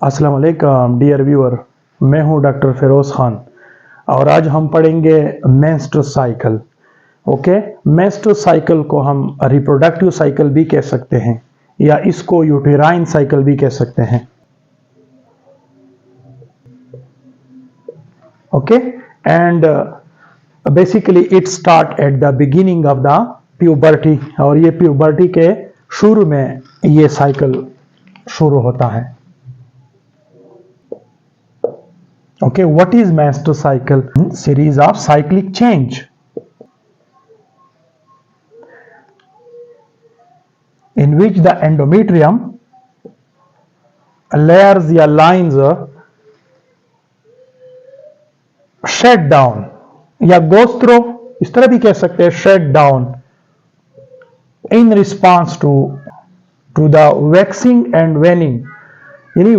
अस्सलाम वालेकुम dear viewer, मैं हूं डॉक्टर फिरोज़ खान और आज हम पढ़ेंगे menstrual cycle. Okay, menstrual cycle को हम रिप्रोडक्टिव साइकिल भी कह सकते हैं या इसको यूटेराइन साइकिल भी कह सकते हैं। Okay, and basically it start at the beginning of the puberty, और ये प्यूबर्टी के शुरू में ये साइकिल शुरू होता है। Okay, what is menstrual cycle? Series of cyclic change in which the endometrium layers या lines shut down या goes through, इस तरह भी कह सकते हैं shut down in response to the waxing and waning। यानी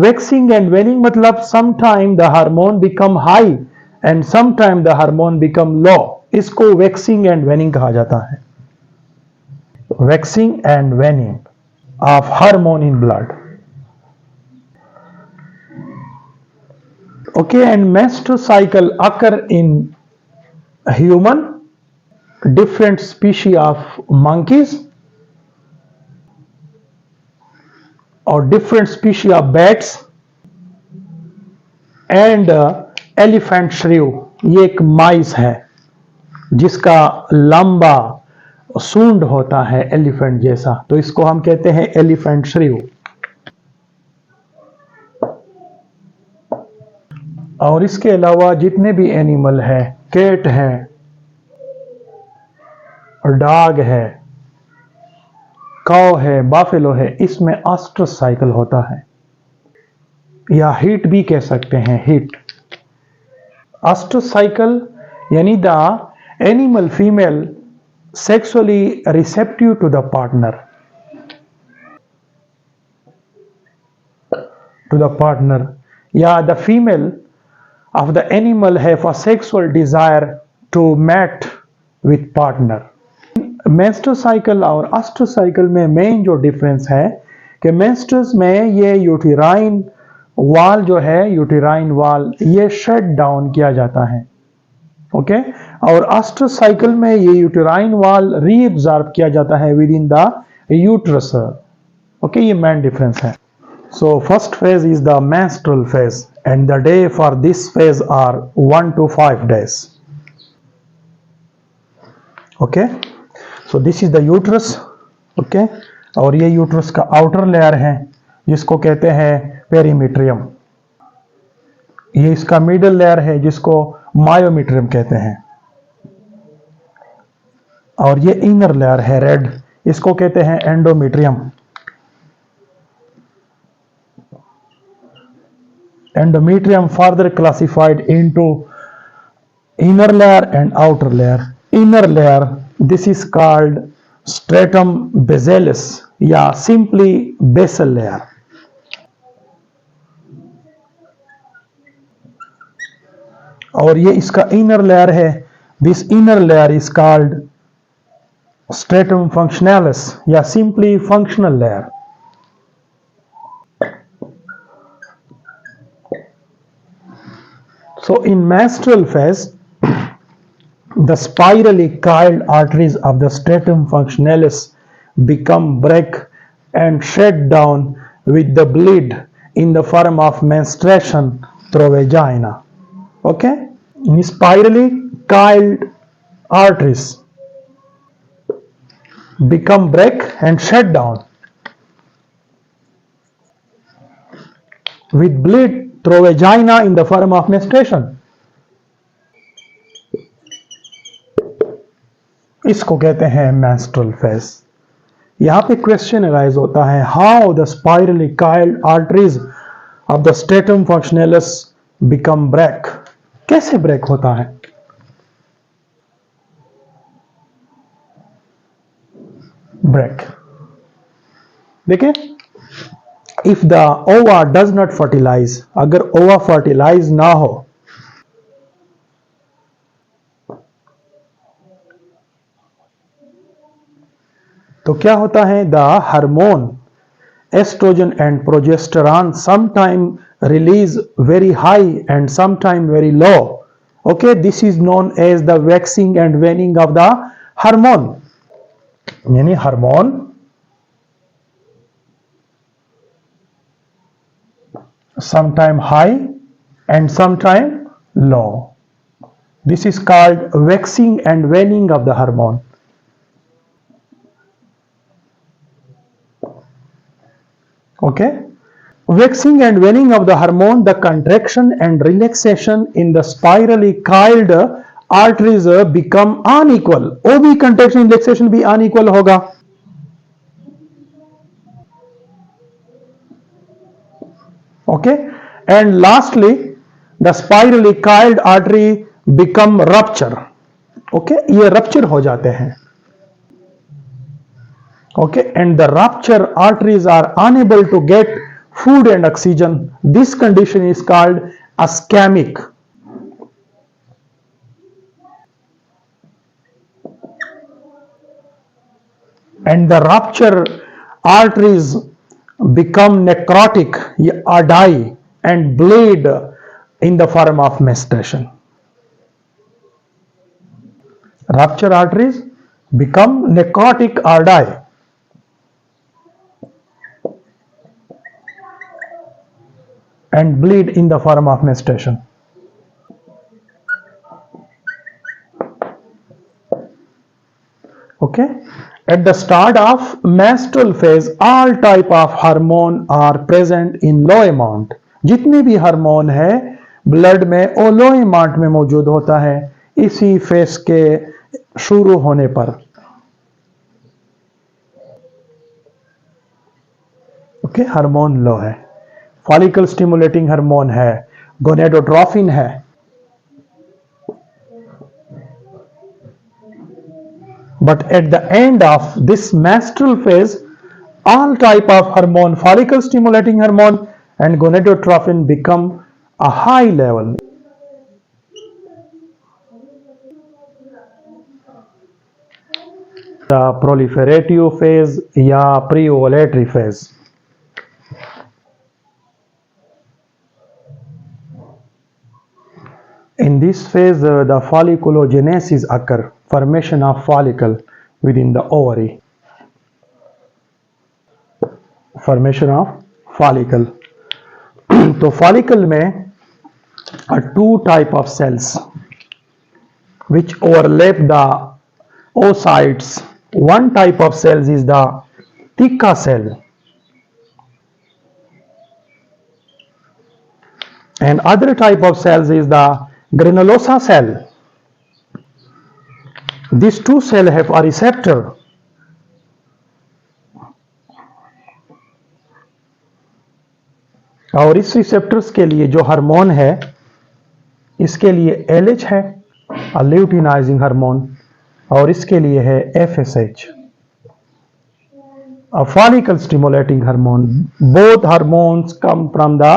waxing and waning मतलब sometime the hormone become high and sometime the hormone become low, इसको waxing and waning कहा जाता है। waxing and waning of hormone in blood। Okay, and menstrual cycle occur in human, different species of monkeys or different species of bats and elephant shrew। ये एक माइस है जिसका लंबा सूंड होता है एलिफेंट जैसा, तो इसको हम कहते हैं एलिफेंट श्रीव। और इसके अलावा जितने भी एनिमल है, कैट है, डॉग है, काऊ है, बाफेलो है, इसमें एस्ट्रस साइकिल होता है या हीट भी कह सकते हैं। हीट एस्ट्रस साइकिल यानी the animal female sexually receptive to the partner, yeah, the female of the animal have a sexual desire to mate with partner। menstrual cycle और estrous cycle में मेन जो difference है कि menstruous में ये uterine वाल जो है, यूटेराइन वाल ये शट डाउन किया जाता है। ओके, और एस्ट्रस साइकिल में ये यूटेराइन वाल रीअब्सॉर्ब किया जाता है within the uterus. Okay, ये मेन डिफरेंस है। So first phase is the menstrual phase and the day for this phase are 1 to 5 days। Okay, so this is the uterus. Okay, और ये uterus का outer layer है जिसको कहते हैं पेरीमीट्रियम। ये इसका मिडल लेयर है जिसको मायोमीट्रियम कहते हैं, और ये इनर लेयर है रेड, इसको कहते हैं endometrium. Endometrium further classified into inner layer and outer layer. Inner layer this is called stratum basalis या सिंपली बेसल लेयर। और ये इसका इनर लेयर है, this inner layer is called stratum functionalis या simply functional layer. So in menstrual phase, the spirally coiled arteries of the stratum functionalis become break and shut down with the bleed in the form of menstruation through vagina। Okay, spirally coiled arteries become break and shut down with bleed through vagina in the form of menstruation। इसको कहते हैं menstrual phase। यहाँ पे question arise होता है, how the spirally coiled arteries of the stratum functionalis become break. कैसे break होता है? ब्रेक देखिए, if the ova does not fertilize, अगर ओवा फर्टिलाइज ना हो तो क्या होता है, the hormone estrogen and progesterone sometime release very high and sometime very low. Okay, this is known as the waxing and waning of the hormone. यानी hormone sometime high and sometime low. This is called waxing and waning of the hormone. Okay, waxing and waning of the hormone, the contraction and relaxation in the spirally coiled arteries become unequal. वो भी contraction relaxation भी unequal होगा. Okay, and lastly the spirally coiled artery become rupture. Okay, ये rupture हो जाते हैं. Okay, and the rupture arteries are unable to get food and oxygen. This condition is called ischemic. And the rupture arteries become necrotic or die and bleed in the form of menstruation. Rupture arteries become necrotic or die. And bleed in the form of menstruation. Okay, at the start of menstrual phase all type of hormone are present in low amount. जितने भी hormone है blood में वो लो amount में मौजूद होता है इसी फेज के शुरू होने पर. ओके, हार्मोन लो है, फॉलिकल स्टिमुलेटिंग हार्मोन है, गोनेडोट्रोफिन है. But at the end of this menstrual phase, all type of hormone, follicle stimulating hormone and gonadotropin become a high level. The proliferative phase या pre-ovulatory phase. In this phase, the folliculogenesis occur, formation of follicle within the ovary. Formation of follicle. तो follicle में are two type of cells which overlap the oocytes. One type of cells is the theca cell, and other type of cells is the granulosa cell. These two cells have a receptor. और इस receptors के लिए जो hormone है इसके लिए LH है, luteinizing hormone, और इसके लिए है FSH, a follicle stimulating hormone. Both hormones come from the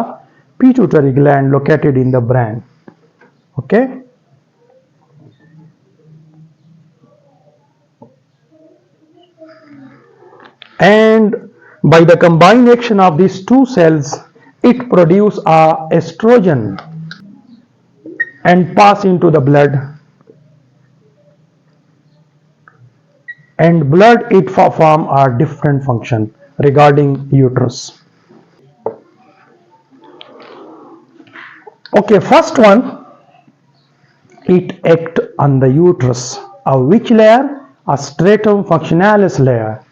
pituitary gland located in the brain. Okay, and by the combined action of these two cells it produces a estrogen and pass into the blood, and blood it perform a different function regarding uterus. Okay, first one, it act on the uterus. Which layer? A stratum functionalis layer.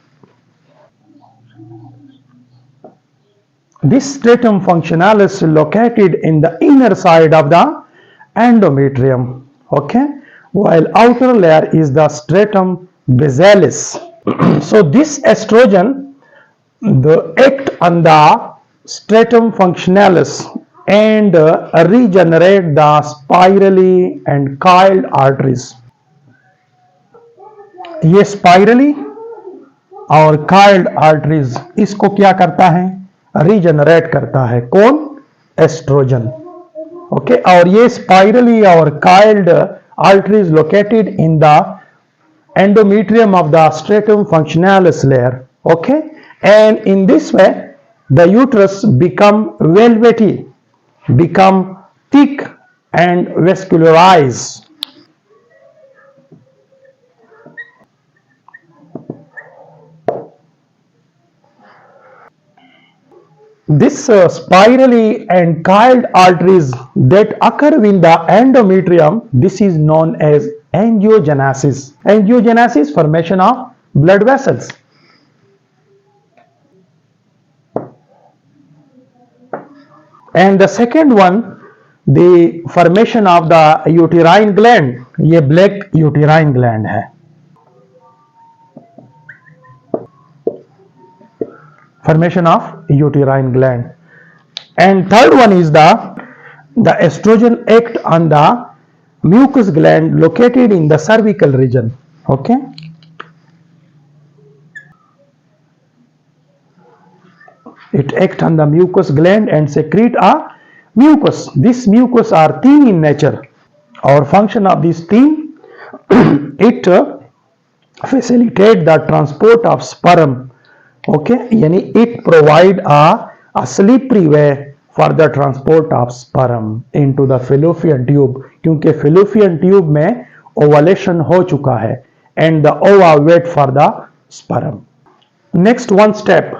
This stratum functionalis is located in the inner side of the endometrium. Okay, while outer layer is the stratum basalis. So this estrogen act on the stratum functionalis and regenerate the spirally and coiled arteries. ये spirally और coiled arteries इसको क्या करता है? Regenerate करता है. कौन? Oestrogen. Okay, और ये spirally और coiled arteries located in the endometrium of the stratum functionalis layer. Okay, and in this way the uterus become velvety, become thick and vascularized. This spirally and coiled arteries that occur in the endometrium, this is known as angiogenesis. Angiogenesis, formation of blood vessels. And the second one, the formation of the uterine gland. ये black uterine gland है. Formation of uterine gland. And third one is the estrogen act on the mucous gland located in the cervical region. Okay. It acts on the mucous gland and secrete a mucus. This mucus are thin in nature. Our function of this thin, it facilitate the transport of sperm. Okay, यानी it provide a slippery way for the transport of sperm into the fallopian tube, क्योंकि fallopian tube में ovulation हो चुका है and the ova wait for the sperm. Next one step,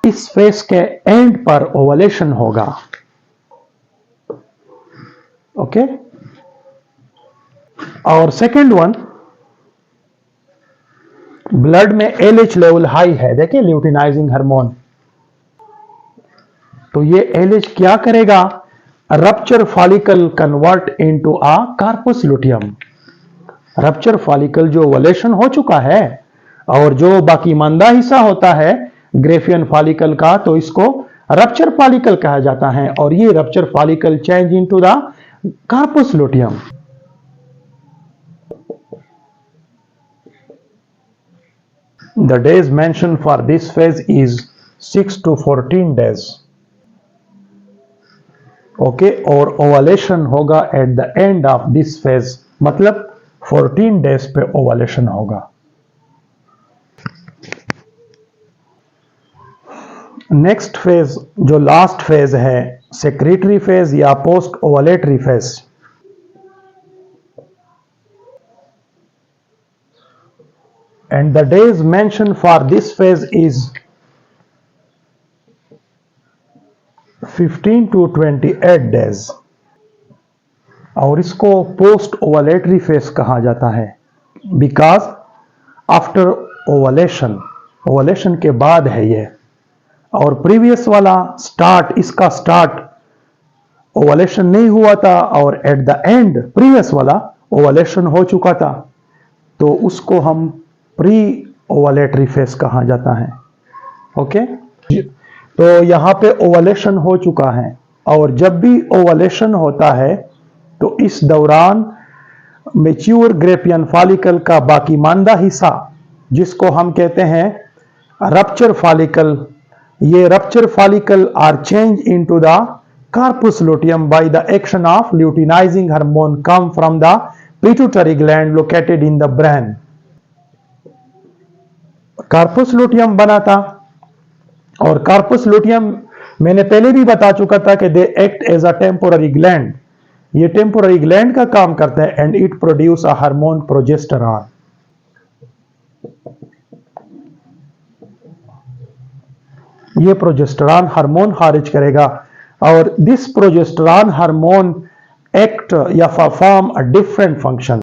इस phase के end पर ovulation होगा. ओके. और सेकेंड वन, ब्लड में एलएच लेवल हाई है, देखिए ल्यूटिनाइजिंग हार्मोन. तो ये एलएच क्या करेगा, rupture follicle convert into a corpus luteum. Rupture follicle जो ओवलेशन हो चुका है और जो बाकी मंदा हिस्सा होता है ग्रेफियन फॉलिकल का, तो इसको रप्चर फॉलिकल कहा जाता है. और ये rupture follicle change into the corpus luteum. The days mentioned for this phase is 6 to 14 days. Okay, और ओवलेशन होगा at the end of this phase, मतलब 14 days पे ओवलेशन होगा. नेक्स्ट फेज जो लास्ट फेज है, सेक्रेटरी फेज या post ovulatory phase. And the days mention for this phase is 15 to 28 days. और इसको पोस्ट ओवलेटरी फेज कहा जाता है बिकॉज आफ्टर ओवलेशन, ओवलेशन के बाद है ये. और प्रीवियस वाला स्टार्ट, इसका स्टार्ट ओवलेशन नहीं हुआ था और एट द एंड प्रीवियस वाला ओवलेशन हो चुका था, तो उसको हम प्री ओवलेटरी फेज कहा जाता है. ओके. तो यहां पे ओवलेशन हो चुका है और जब भी ओवलेशन होता है तो इस दौरान मैच्योर ग्रेफियन फॉलिकल का बाकी मांदा हिस्सा, जिसको हम कहते हैं रप्चर फॉलिकल, ये rupture follicle are change into the corpus luteum by the action of luteinizing hormone come from the pituitary gland located in the brain. Corpus luteum बना था और कार्पस लुटियम मैंने पहले भी बता चुका था कि they act as a temporary gland. ये टेम्पोररी ग्लैंड का काम करता है and it produce a hormone progesterone. ये प्रोजेस्टेरॉन हार्मोन खारिज करेगा और दिस प्रोजेस्टेरॉन हार्मोन एक्ट या perform a different function.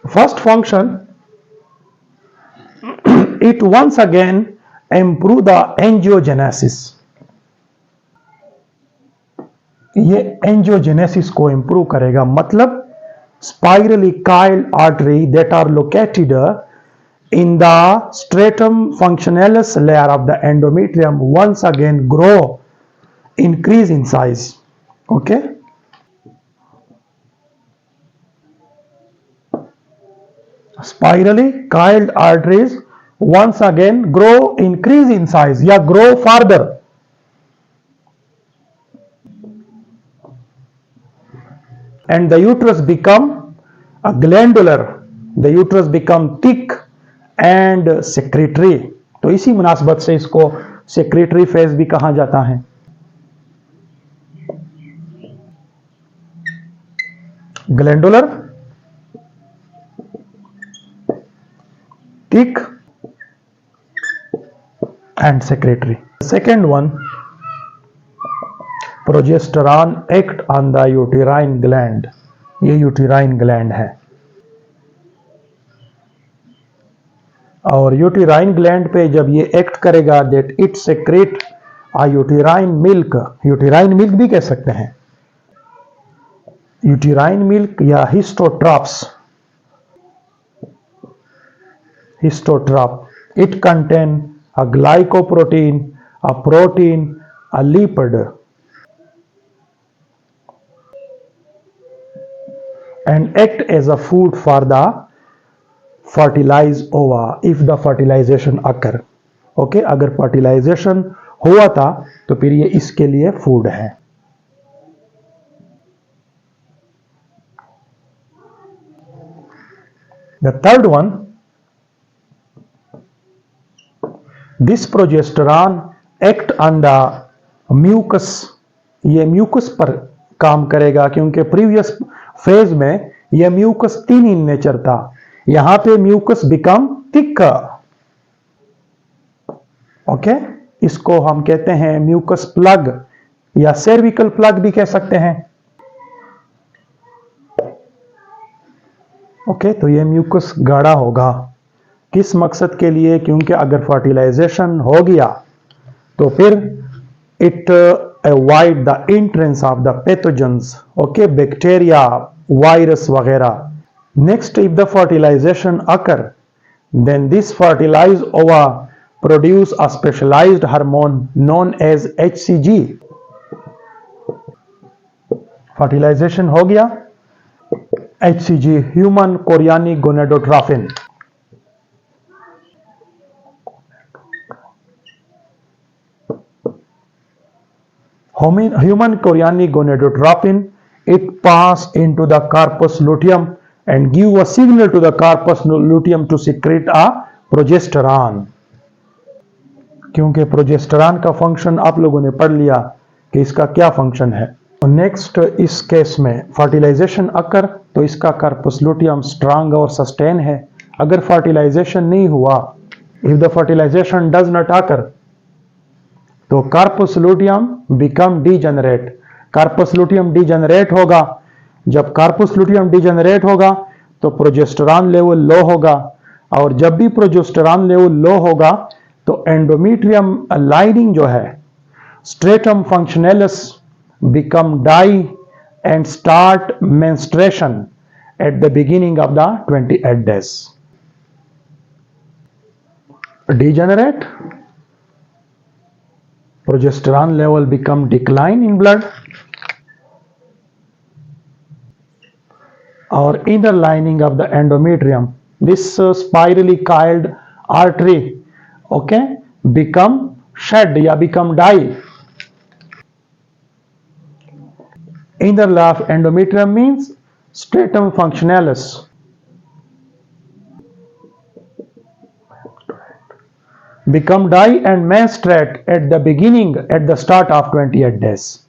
First function, it once again improve the angiogenesis. ये angiogenesis को improve करेगा, मतलब spirally coiled artery that are located in the stratum functionalis layer of the endometrium once again grow, increase in size. Okay. Spirally coiled arteries once again grow, increase in size या grow further. And the uterus become glandular, the uterus become thick and secretary. तो इसी मुनासबत से इसको secretary phase भी कहा जाता है। Glandular, thick and secretory. Second one, progesterone act on the uterine gland. ये यूटेराइन ग्लैंड है और यूटेराइन ग्लैंड पे जब ये एक्ट करेगा that it secrete a uterine milk. Uterine milk भी कह सकते हैं, यूटेराइन मिल्क या histotrophs. Histotroph, it contain a glycoprotein, a protein, a lipid, and act as a food for the fertilized ova if the fertilization occur. Okay, अगर fertilization हुआ था तो फिर ये इसके लिए फूड है। The third one, this progesterone act on the mucus। ये म्यूकस पर काम करेगा क्योंकि प्रीवियस फेज में ये म्यूकस थिन इन नेचर था, यहां पे म्यूकस बिकम थिक। ओके, इसको हम कहते हैं म्यूकस प्लग या सर्विकल प्लग भी कह सकते हैं। ओके, तो ये म्यूकस गाढ़ा होगा किस मकसद के लिए? क्योंकि अगर फर्टिलाइजेशन हो गया तो फिर it avoid the entrance of the pathogens, okay, bacteria, virus वगैरह। Next, if the fertilization occur then this fertilized ova produce a specialized hormone known as HCG। Fertilization हो गया, HCG, human chorionic gonadotrophin. Human chorionic gonadotropin, it pass into the corpus luteum and give a signal to the corpus luteum to secrete a progesterone। क्योंकि progesterone का function आप लोगों ने पढ़ लिया कि इसका क्या फंक्शन है। नेक्स्ट, इस केस में फर्टिलाइजेशन अकर तो इसका कार्पस लुटियम स्ट्रांग और सस्टेन है। अगर फर्टिलाइजेशन नहीं हुआ, if the fertilization does not occur, तो corpus luteum become degenerate. Corpus luteum degenerate होगा। जब कार्पस लुटियम डीजेनरेट होगा तो प्रोजेस्टेरॉन लेवल लो होगा, और जब भी प्रोजेस्टेरॉन लेवल लो होगा तो एंडोमेट्रियम लाइनिंग जो है, stratum functionalis, become die and start menstruation at the beginning of the 28 days। Degenerate, progesterone level become decline in blood, or inner lining of the endometrium, this spirally coiled artery, okay, become shed या become die। Inner layer of endometrium means stratum functionalis, become die and menstruate at the beginning, at the start of 28 days।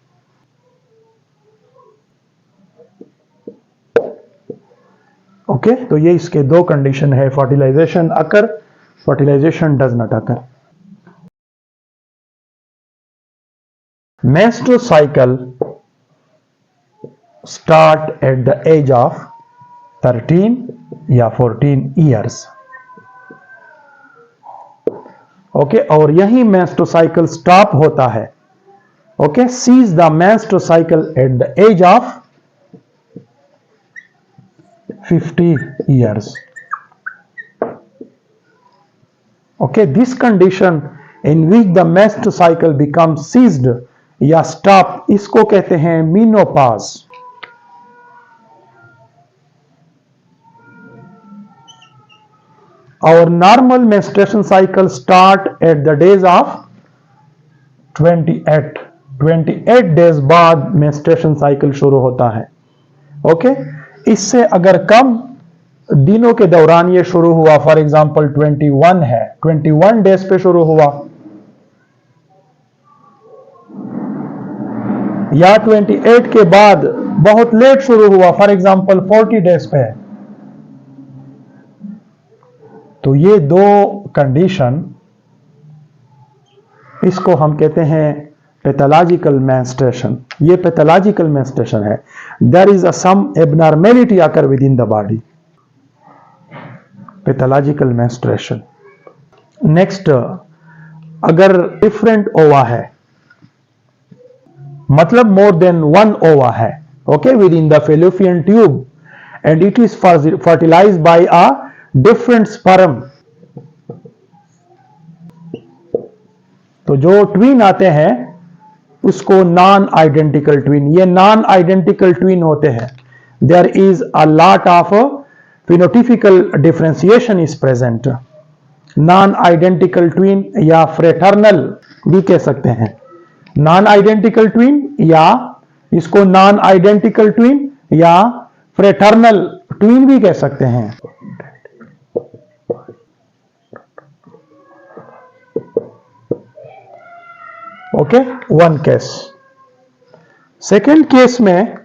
Okay, तो ये इसके दो condition है, fertilization occur, fertilization does not occur. Menstrual cycle start at the age of 13 या 14 years. Okay, और यही menstrual cycle stop होता है। Okay, cease the menstrual cycle at the age of 50 years। Okay, this condition in which the menstrual cycle becomes ceased या stop, इसको कहते हैं menopause। Our normal menstruation cycle start at the days of 28 days बाद menstruation cycle शुरू होता है। Okay, इससे अगर कम दिनों के दौरान ये शुरू हुआ, फॉर एग्जांपल 21 है, 21 डेज पे शुरू हुआ, या 28 के बाद बहुत लेट शुरू हुआ, फॉर एग्जांपल 40 डेज पे है। तो ये दो कंडीशन, इसको हम कहते हैं पैथोलॉजिकल मेंस्ट्रुएशन। ये पैथोलॉजिकल मेंस्ट्रुएशन है। There is a some abnormality occur within the body, pathological menstruation. Next, अगर डिफरेंट ओवा है, मतलब मोर देन वन ओवा है, okay, within the fallopian tube, and it is fertilized by a different sperm. तो जो twin आते हैं उसको non identical twin, ये नॉन आइडेंटिकल ट्विन होते हैं। There is a lot of phenotypic differentiation is present. Non identical twin या fraternal भी कह सकते हैं, नॉन आइडेंटिकल ट्विन, या इसको नॉन आइडेंटिकल ट्विन या फ्रेटर्नल ट्विन भी कह सकते हैं। Okay, one case. Second case में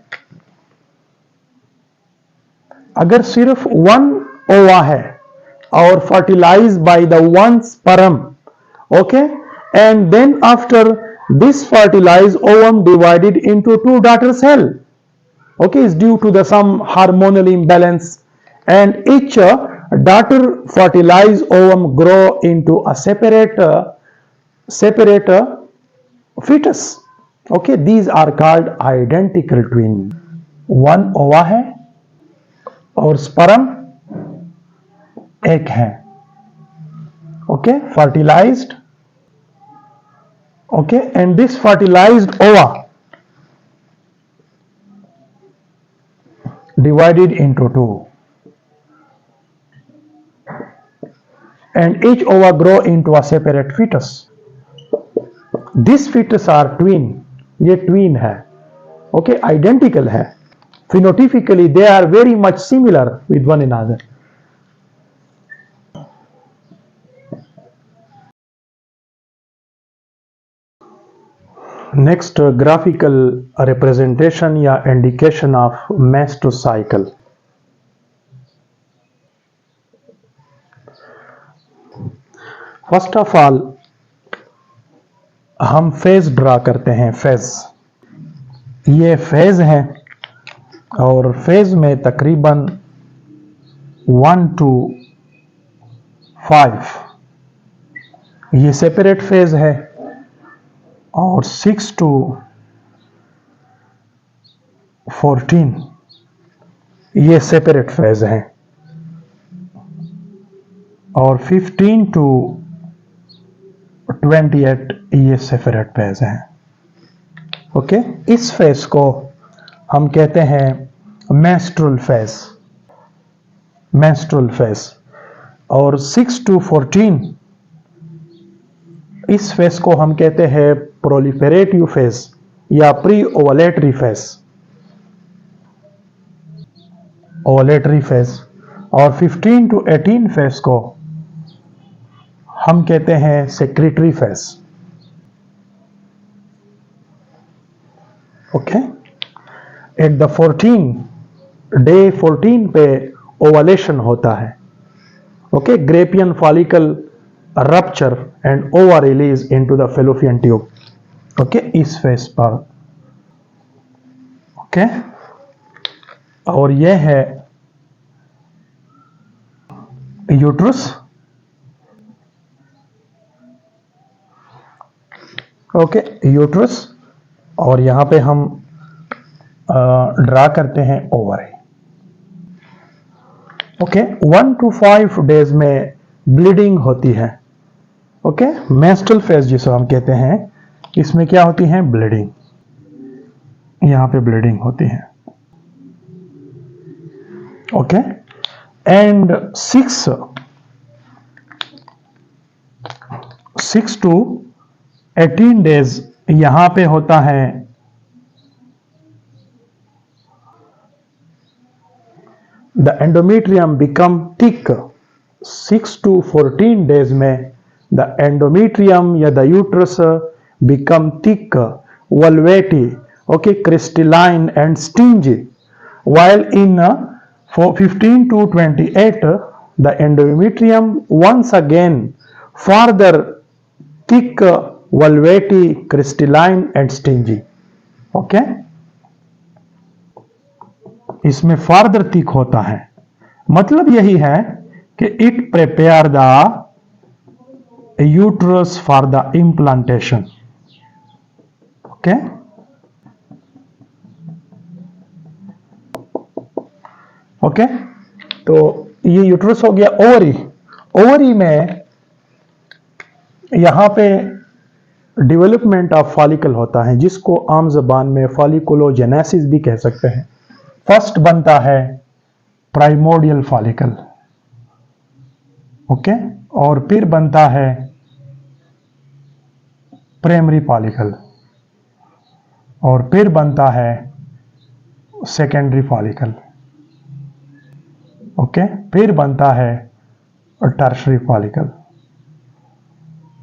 अगर सिर्फ वन ओवा है और fertilize by the one sperm, okay, and then after this fertilized ovum divided into two daughter cell, okay, is due to the some hormonal imbalance, and each daughter fertilized ovum grow into a separate fetus, okay, these are called identical twin। one ova है और sperm एक है, okay, fertilized, okay, and this fertilized ova divided into two, and each ova grow into a separate fetus। this fetus are twin, ये twin है, okay, identical है, phenotypically they are very much similar with one another। Next, graphical representation या indication of menstrual cycle. First of all हम phase draw करते हैं, phase, ये phase है और फेज में तकरीबन 1 to 5 ये सेपरेट फेज है और 6 to 14 ये सेपरेट फेज है और 15 to 28 ये सेपरेट फेज है। ओके, इस फेज को हम कहते हैं मेंस्ट्रुअल फेज, मेंस्ट्रुअल फेज। और 6 to 14 इस फेज को हम कहते हैं प्रोलिफेरेटिव फेज या pre ovulatory phase, ovulatory phase. और 15 to 18 फेज को हम कहते हैं secretory phase. Okay, at the 14 पे ओवलेशन होता है। Okay, Graafian follicle rupture and ova release into the fallopian tube. Okay, इस फेज पर। ओके, और यह है यूट्रस। ओके, यूट्रस, और यहां पे हम ड्रा करते हैं ओवरी। ओके, 1 to 5 डेज में ब्लीडिंग होती है। ओके, मेंस्ट्रुअल फेज जिसे हम कहते हैं, इसमें क्या होती है? ब्लीडिंग, यहां पे ब्लीडिंग होती है। ओके, एंड 6 to 18 डेज यहां पे होता है the endometrium become thick 6 to 14 days में द एंडोमेट्रियम या the uterus become thick velvety, okay, crystalline and stingy, while in 15 to 28 the endometrium once again further thick, velvety, crystalline and stingy. okay, इसमें further thick होता है, मतलब यही है कि it prepare the uterus for the implantation. Okay, okay, तो ये uterus हो गया. ओवरी, ओवरी में यहां पे डेवलपमेंट ऑफ फॉलिकल होता है, जिसको आम जबान में फॉलिकुलोजेनेसिस भी कह सकते हैं. फर्स्ट बनता है प्राइमोर्डियल फॉलिकल, ओके, और फिर बनता है प्राइमरी फॉलिकल, और फिर बनता है सेकेंडरी फॉलिकल, ओके, फिर बनता है टर्शरी फॉलिकल,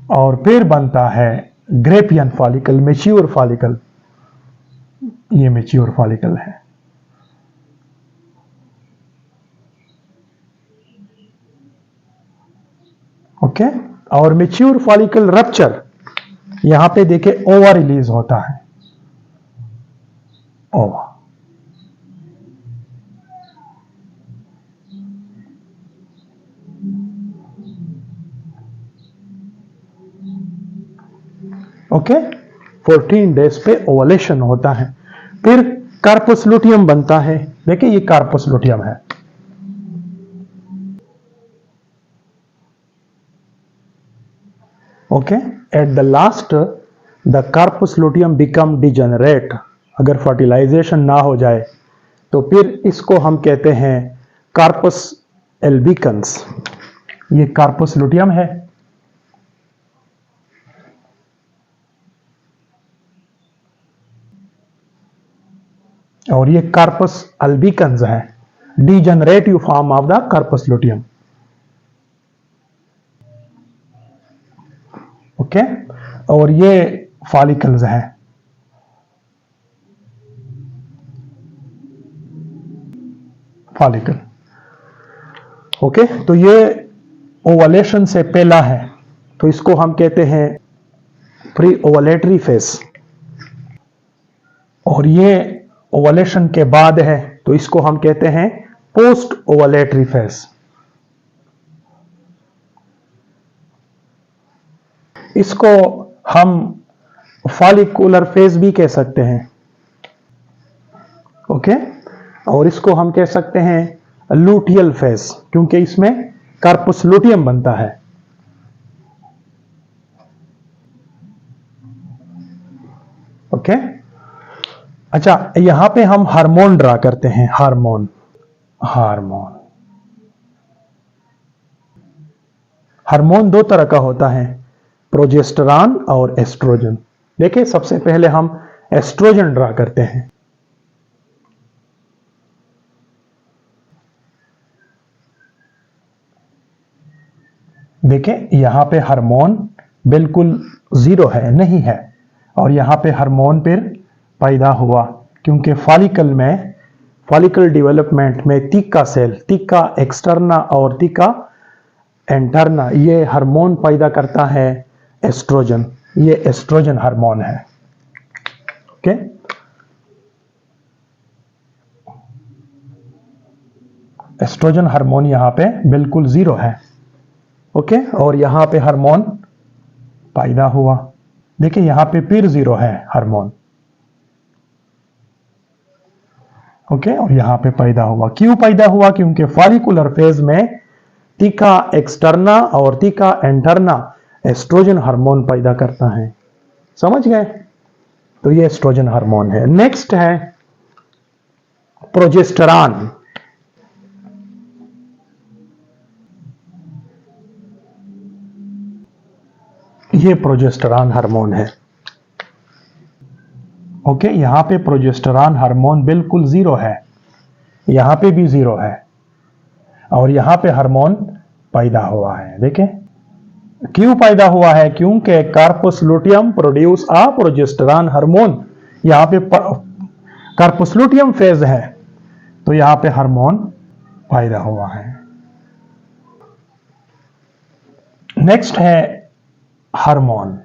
और फिर बनता है ग्रेपियन फॉलिकल, मैच्योर फॉलिकल. ये मैच्योर फॉलिकल है. ओके, और मैच्योर फॉलिकल रप्चर, यहां पे देखे ओवा रिलीज होता है. ओवा, ओके, 14 डेज पे ओवलेशन होता है. फिर कार्पस लुटियम बनता है. देखिए ये कार्पस लुटियम है. Okay, at the last the corpus luteum become degenerate. अगर फर्टिलाइजेशन ना हो जाए तो फिर इसको हम कहते हैं कार्पस एल्बिकन्स. ये कार्पस लुटियम है. और ये कार्पस अल्बिकन्स है, degenerative form of the corpus luteum. Okay, और ये फॉलिकल्स है. फॉलिकल, ओके, तो ये ओवलेशन से पहला है, तो इसको हम कहते हैं प्री ओवलेटरी फेज. और ये ओवलेशन के बाद है, तो इसको हम कहते हैं पोस्ट ओवलेटरी फेज. इसको हम फॉलिकुलर फेज भी कह सकते हैं. ओके, और इसको हम कह सकते हैं लुटियल फेज, क्योंकि इसमें कार्पस लुटियम बनता है. ओके, अच्छा, यहां पे हम हार्मोन ड्रा करते हैं. हार्मोन, हार्मोन, हार्मोन दो तरह का होता है, प्रोजेस्टेरॉन और एस्ट्रोजन. देखिए सबसे पहले हम एस्ट्रोजन ड्रा करते हैं. देखिए यहां पे हार्मोन बिल्कुल जीरो है, नहीं है, और यहां पे हार्मोन फिर पैदा हुआ, क्योंकि फॉलिकल में, फॉलिकल डेवलपमेंट में तीका सेल, तीका एक्सटर्ना और तीका एंटरना, ये हार्मोन पैदा करता है एस्ट्रोजन. ये एस्ट्रोजन हार्मोन है. ओके, एस्ट्रोजन हार्मोन यहां पे बिल्कुल जीरो है. ओके, और यहां पे हार्मोन पैदा हुआ. देखिए यहां पे फिर जीरो है हार्मोन. ओके, और यहां पे पैदा हुआ. क्यों पैदा हुआ? क्योंकि फॉलिकुलर फेज में तीका एक्सटर्ना और तीका एंटरना एस्ट्रोजन हार्मोन पैदा करता है. समझ गए? तो ये एस्ट्रोजन हार्मोन है. नेक्स्ट है प्रोजेस्टेरॉन. ये प्रोजेस्टेरॉन हार्मोन है. ओके, यहां पे प्रोजेस्टेरॉन हार्मोन बिल्कुल जीरो है, यहां पे भी जीरो है. और यहां पे हार्मोन पैदा हुआ है। देखें क्यों पैदा हुआ है, क्योंकि corpus luteum produce a progesterone hormone. यहां पे कार्पस लुटियम फेज है तो यहां पे हार्मोन पैदा हुआ है। नेक्स्ट है हार्मोन,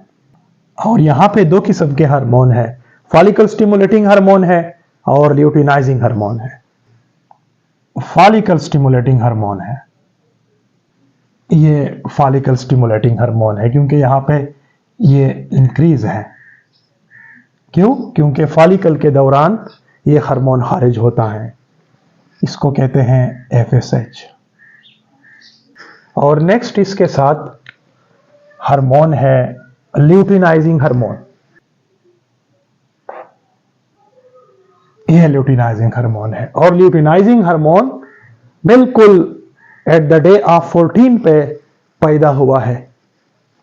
और यहां पे दो किस्म के हार्मोन है, फॉलिकल स्टिमुलेटिंग हार्मोन है और ल्यूटिनाइजिंग हार्मोन है। फॉलिकल स्टिमुलेटिंग हार्मोन है, ये फॉलिकल स्टिमुलेटिंग हार्मोन है क्योंकि यहां पे ये इंक्रीज है। क्यों? क्योंकि फॉलिकल के दौरान ये हार्मोन खारिज होता है, इसको कहते हैं FSH। और नेक्स्ट इसके साथ हार्मोन है ल्यूटिनाइजिंग हार्मोन। यह ल्यूटिनाइजिंग हार्मोन है, और ल्यूटिनाइजिंग हार्मोन बिल्कुल एट द डे ऑफ 14 पे पैदा हुआ है।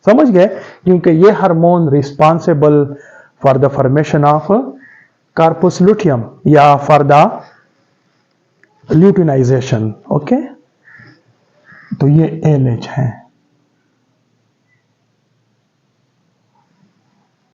समझ गए? क्योंकि यह hormone responsible for the formation of corpus luteum या फॉर द ल्यूटिनाइजेशन। ओके, तो ये LH है।